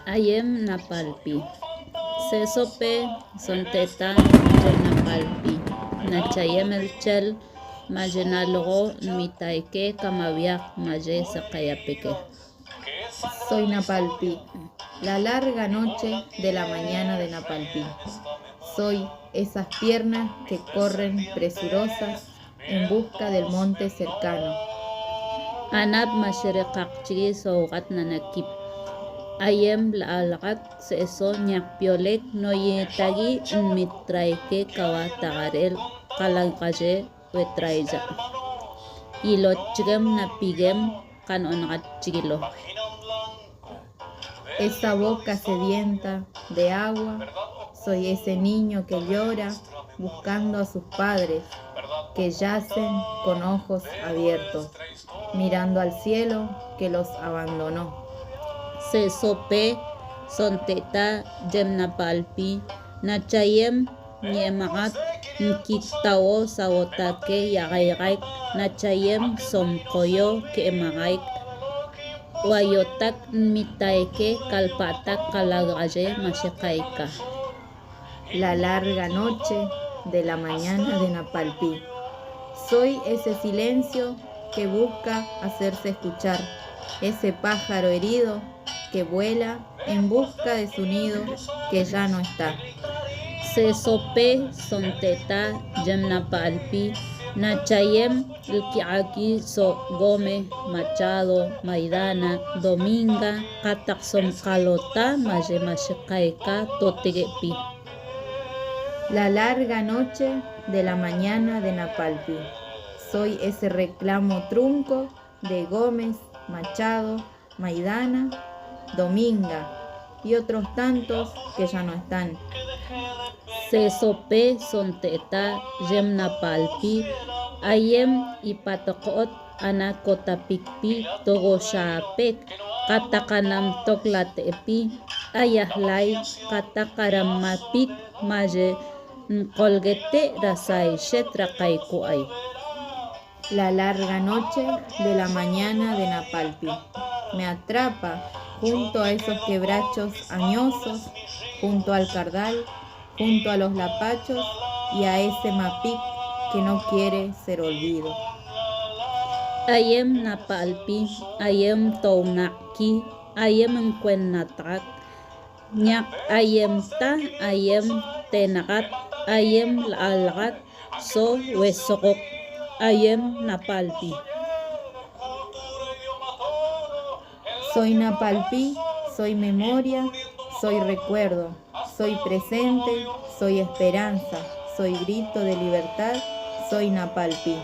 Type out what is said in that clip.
Ayem napalpi. Sesope sonteta napalpi. Nachayem el chel mayenalgo mitaike kamaviak maye sakayapeke. Soy Napalpi, la larga noche de la mañana de Napalpi. Soy esas piernas que corren presurosas en busca del monte cercano. Anab masherekakchigi sogat nanakip. Ayem la algat seso nyakpiolek noyetagi mitraike kawatagarel kalagaje wetraija. Ilochigem napigem kanongatchigilo. Esa boca sedienta de agua, soy ese niño que llora buscando a sus padres, que yacen con ojos abiertos, mirando al cielo que los abandonó. Sesope sonteta yemnapalpi nachayem niemagat nkiktawo sawotake yagaygaik nachayem somkoyo keemagaik wayotak mitaeke kalpatak kalagaye mashekaika. La larga noche de la mañana de Napalpi. Soy ese silencio que busca hacerse escuchar, ese pájaro herido que vuela en busca de su nido que ya no está. Sesope sonteta yemnapalpi nachayem ilkiaki so Gome, Machado, Maidana, Dominga, kataksom kalota maye mashekaika totegepi. La larga noche de la mañana de Napalpi. Soy ese reclamo trunco de Gómez, Machado, Maidana, Dominga y otros tantos que ya no están. Sesope sonteta yemnapalpi ayem ipatokot anakotapikpi togoshapek katakanam toklatepi ayahlay katakaramapik maye kolgete rasay shetrakaikuay. La larga noche de la mañana de Napalpi me atrapa junto a esos quebrachos añosos, junto al cardal, junto a los lapachos y a ese mapic que no quiere ser olvido. Ayem napalpi, ayem tounaki, ayem nkwennatak, nyak ayem ta, ayem tenagat, ayem laalgat, so wesokok, ayem napalpi. Soy Napalpi, soy memoria, soy recuerdo, soy presente, soy esperanza, soy grito de libertad, soy Napalpi.